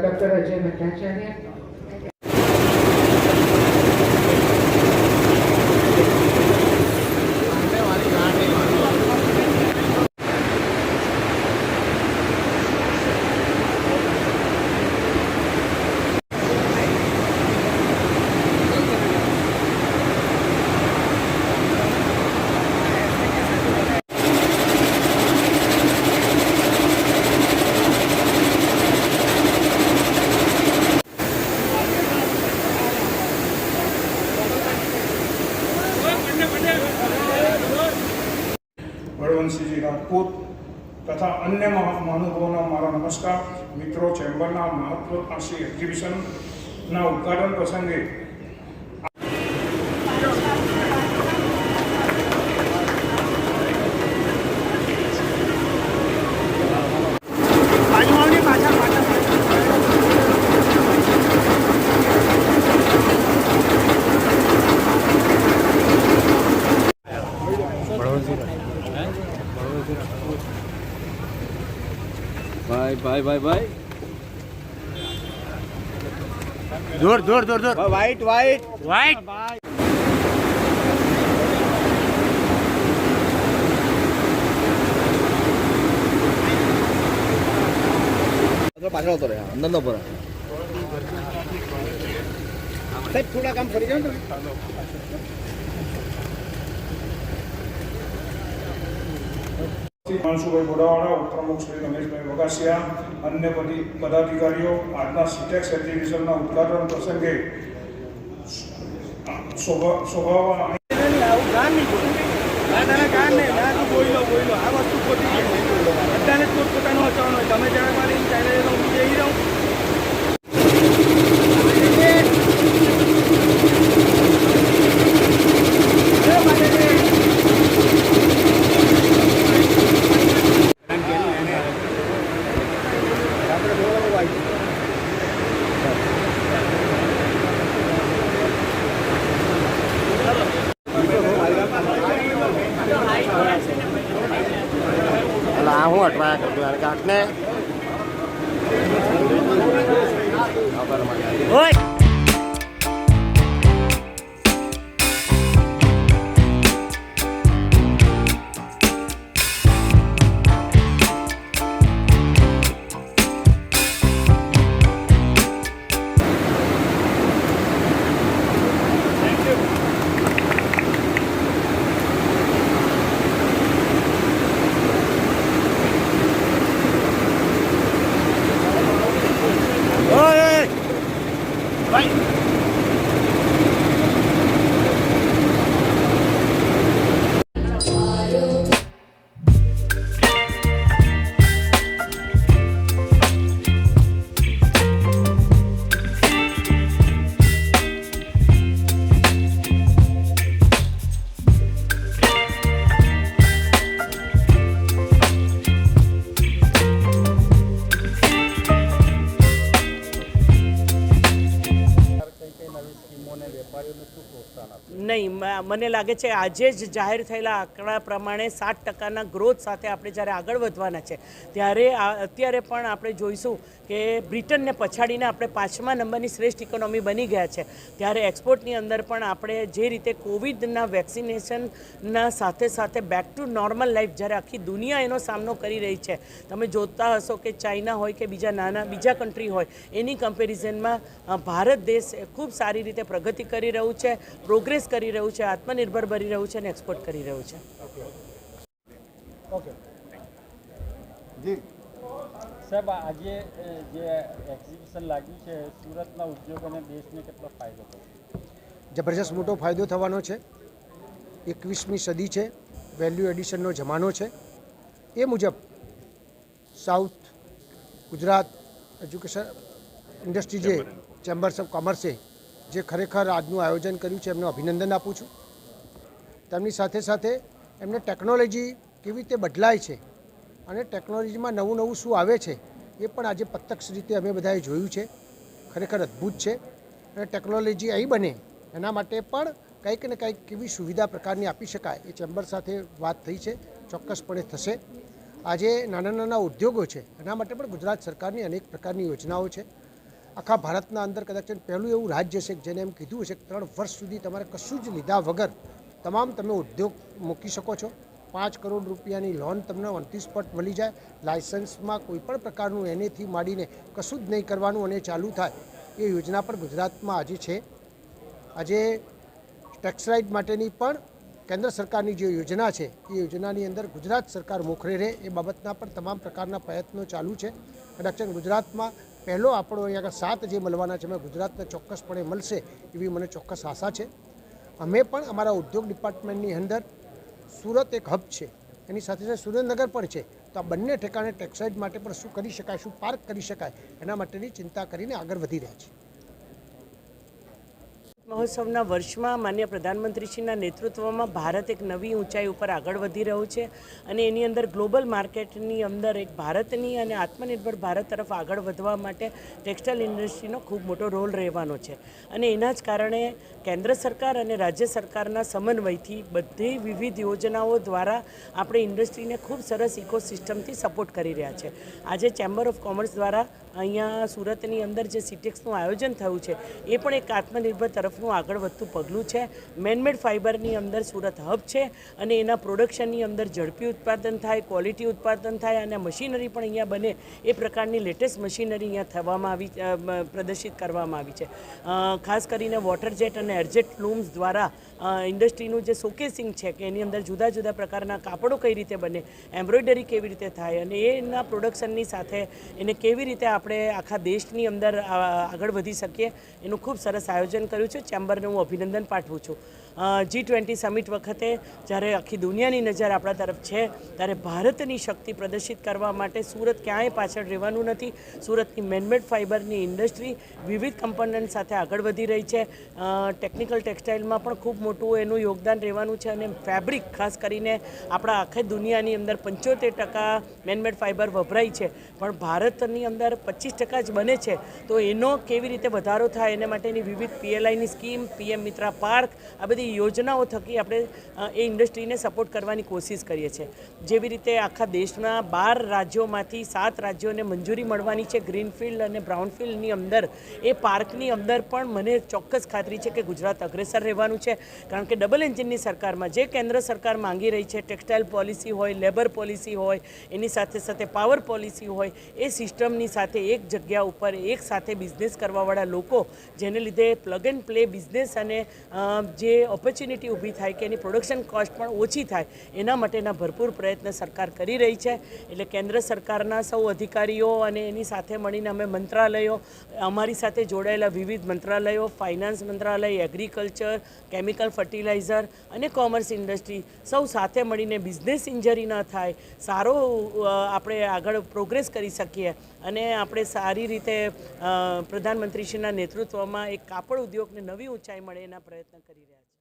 Doctor Ajay Bhattacharya. બળવંતસિંહજી Rajput તથા અન્ય મહાનુભાવોના મારા નમસ્કાર. મિત્રો, ચેમ્બરના મહત્વાકાંક્ષી એક્ઝિબિશનના ઉદ્ઘાટન પ્રસંગે भाई जोर जोर जोर जोर वाइट वाइट वाइट पाछળ આવતો રહે અંદર નો પર સાહેબ થોડા કામ કરી જાવ ને માનસુભાઈ બોડાવાળા, ઉપપ્રમુખ શ્રી રમેશભાઈ વગાસિયા, અન્ય પદાધિકારીઓ આજના સિટેક્સ એક્ઝિબિશનના ઉદ્ઘાટન પ્રસંગે પોતપોતાનો હચાવવાનો હોય. તમે જ્યારે મારી ચાલે જઈ રહું હું અટવાયા કરતો યાર કાકને ઓય નહીં, મને લાગે છે આજે જ જાહેર થયેલા આંકડા પ્રમાણે 7% ગ્રોથ સાથે આપણે જ્યારે આગળ વધવાના છે ત્યારે અત્યારે પણ આપણે જોઈશું કે બ્રિટનને પછાડીને આપણે 5મા નંબરની શ્રેષ્ઠ ઇકોનોમી બની ગયા છે. ત્યારે એક્સપોર્ટની અંદર પણ આપણે જે રીતે કોવિડના વેક્સિનેશનના સાથે સાથે બેક ટુ નોર્મલ લાઈફ જ્યારે આખી દુનિયા એનો સામનો કરી રહી છે, તમે જોતા હશો કે ચાઇના હોય કે બીજા કન્ટ્રી હોય એની કમ્પેરિઝનમાં ભારત દેશ ખૂબ સારી રીતે પ્રગતિ કરી રહ્યું છે, પ્રોગ્રેસ કરી રહ્યું છે, આત્મનિર્ભર બની રહ્યું છે અને એક્સપોર્ટ કરી રહ્યું છે. ઓકે જી સાહેબ, આજે જે એક્ઝિબિશન લાગ્યું છે સુરતના ઉદ્યોગોને દેશને કેટલો ફાયદો થયો? જબરજસ્ત મોટો ફાયદો થવાનો છે. 21મી સદી છે, વેલ્યુ એડિશનનો જમાનો છે. એ મુજબ સાઉથ ગુજરાત એજ્યુકેશન ઇન્ડસ્ટ્રી જે ચેમ્બર્સ ઓફ કોમર્સે જે ખરેખર આજનું આયોજન કર્યું છે એમને અભિનંદન આપું છું. તેમની સાથે સાથે એમને ટેકનોલોજી કેવી રીતે બદલાય છે અને ટેકનોલોજીમાં નવું નવું શું આવે છે એ પણ આજે પ્રત્યક્ષ રીતે અમે બધાએ જોયું છે. ખરેખર અદ્ભુત છે અને ટેકનોલોજી અહીં બને એના માટે પણ કંઈક ને કંઈક કેવી સુવિધા પ્રકારની આપી શકાય એ ચેમ્બર સાથે વાત થઈ છે, ચોક્કસપણે થશે. આજે નાના નાના ઉદ્યોગો છે એના માટે પણ ગુજરાત સરકારની અનેક પ્રકારની યોજનાઓ છે. આખા ભારતના અંદર કદાચ પહેલું એવું રાજ્ય છે કે જેને એમ કીધું હશે કે 3 વર્ષ સુધી તમારે કશું જ લીધા વગર તમે ઉદ્યોગ મૂકી શકો છો. 5 કરોડ રૂપિયાની લોન તમને ઓન ધી સ્પોટ મળી જાય. લાયસન્સમાં કોઈ પણ પ્રકારનું એનેથી માંડીને કશું જ નહીં કરવાનું અને ચાલુ થાય એ યોજના પણ ગુજરાતમાં આજે છે. આજે ટેક્સ રાઇટ માટેની પણ કેન્દ્ર સરકારની જે યોજના છે એ યોજનાની અંદર ગુજરાત સરકાર મોખરે રહે એ બાબતના પણ તમામ પ્રકારના પ્રયત્નો ચાલુ છે. કદાચ ગુજરાતમાં પહેલો આપણો અહીંયા આગળ 7 જે મળવાના છે એમાં ગુજરાતને ચોક્કસપણે મળશે એવી મને ચોક્કસ આશા છે. અમે પણ અમારા ઉદ્યોગ ડિપાર્ટમેન્ટની અંદર સુરત એક હબ છે, એની સાથે સાથે સુરેન્દ્રનગર પણ છે. તો આ બંને ઠેકાણે ટેક્સ રાઇટ માટે પણ શું કરી શકાય, શું પાર્ક કરી શકાય એના માટેની ચિંતા કરીને આગળ વધી રહ્યા છીએ. મહોત્સવના વર્ષમાં માન્ય પ્રધાનમંત્રીશ્રીના નેતૃત્વમાં ભારત એક નવી ઊંચાઈ ઉપર આગળ વધી રહ્યું છે અને એની અંદર ગ્લોબલ માર્કેટની અંદર એક ભારતની અને આત્મનિર્ભર ભારત તરફ આગળ વધવા માટે ટેક્સટાઇલ ઇન્ડસ્ટ્રીનો ખૂબ મોટો રોલ રહેવાનો છે. અને એના જ કારણે કેન્દ્ર સરકાર અને રાજ્ય સરકારના સમન્વયથી બધી વિવિધ યોજનાઓ દ્વારા આપણે ઇન્ડસ્ટ્રીને ખૂબ સરસ ઇકોસિસ્ટમથી સપોર્ટ કરી રહ્યા છે. આજે ચેમ્બર ઓફ કોમર્સ દ્વારા અહીંયા સુરતની અંદર જે સિટેક્સનું આયોજન થયું છે એ પણ એક આત્મનિર્ભર તરફનું આગળ વધતું પગલું છે. મેનમેડ ફાઇબરની અંદર સુરત હબ છે અને એના પ્રોડક્શનની અંદર ઝડપી ઉત્પાદન થાય, ક્વોલિટી ઉત્પાદન થાય અને મશીનરી પણ અહીંયા બને એ પ્રકારની લેટેસ્ટ મશીનરી અહીંયા પ્રદર્શિત કરવામાં આવી છે. ખાસ કરીને વોટર જેટ અને એરજેટ લૂમ્સ દ્વારા ઇન્ડસ્ટ્રીનું જે શોકેસિંગ છે કે એની અંદર જુદા જુદા પ્રકારના કાપડો કઈ રીતે બને, એમ્બ્રોઇડરી કેવી રીતે થાય અને એના પ્રોડક્શનની સાથે એને કેવી રીતે આપણે આખા દેશની અંદર આગળ વધી શકીએ એનું ખૂબ સરસ આયોજન કર્યું છે. ચેમ્બરને હું અભિનંદન પાઠવું છું. G20 સમિટ વખતે જ્યારે આખી દુનિયાની નજર આપણા તરફ છે ત્યારે ભારતની શક્તિ પ્રદર્શિત કરવા માટે સુરત ક્યાંય પાછળ રહેવાનું નથી. સુરતની મેનમેડ ફાઇબરની ઇન્ડસ્ટ્રી વિવિધ કમ્પોનન્ટ સાથે આગળ વધી રહી છે. ટેકનિકલ ટેક્સટાઇલમાં પણ ખૂબ મોટું એનું યોગદાન રહેવાનું છે અને ફેબ્રિક ખાસ કરીને આપણા આખી દુનિયાની અંદર 75% મેનમેડ ફાઇબર વપરાય છે પણ ભારતની અંદર 25% જ બને છે. તો એનો કેવી રીતે વધારો થાય એને માટેની વિવિધ PLIની સ્કીમ, PM મિત્રા પાર્ક, આ બધી યોજનાઓ થકી આપણે એ ઇન્ડસ્ટ્રીને સપોર્ટ કરવાની કોશિશ કરીએ છીએ. જેવી રીતે આખા દેશના 12 રાજ્યોમાંથી 7 રાજ્યોને મંજૂરી મળવાની છે ગ્રીનફિલ્ડ અને બ્રાઉનફિલ્ડની અંદર. એ પાર્કની અંદર પણ મને ચોક્કસ ખાતરી છે કે ગુજરાત અગ્રેસર રહેવાનું છે કારણ કે ડબલ એન્જિનની સરકારમાં જે કેન્દ્ર સરકાર માંગી રહી છે ટેક્સટાઇલ પોલિસી હોય, લેબર પોલિસી હોય, એની સાથે સાથે પાવર પોલિસી હોય, એ સિસ્ટમની સાથે એક જગ્યા ઉપર એક સાથે બિઝનેસ કરવાવાળા લોકો જેને લીધે પ્લગ એન્ડ પ્લે બિઝનેસ અને જે ઓપોર્ચ્યુનિટી ઊભી થાય કે એની પ્રોડક્શન કોસ્ટ પણ ઓછી થાય એના માટેના ભરપૂર પ્રયત્ન સરકાર કરી રહી છે. એટલે કેન્દ્ર સરકારના સૌ અધિકારીઓ અને એની સાથે મળીને અમે મંત્રાલયો, અમારી સાથે જોડાયેલા વિવિધ મંત્રાલયો, ફાઇનાન્સ મંત્રાલય, એગ્રીકલ્ચર, કેમિકલ ફર્ટિલાઇઝર અને કોમર્સ ઇન્ડસ્ટ્રી સૌ સાથે મળીને બિઝનેસ ઇન્જરી ન થાય, સારો આપણે આગળ પ્રોગ્રેસ કરી શકીએ અને આપણે સારી રીતે પ્રધાનમંત્રીશ્રીના નેતૃત્વમાં એક કાપડ ઉદ્યોગને નવી ઊંચાઈ મળે એના પ્રયત્ન કરી રહ્યા છીએ.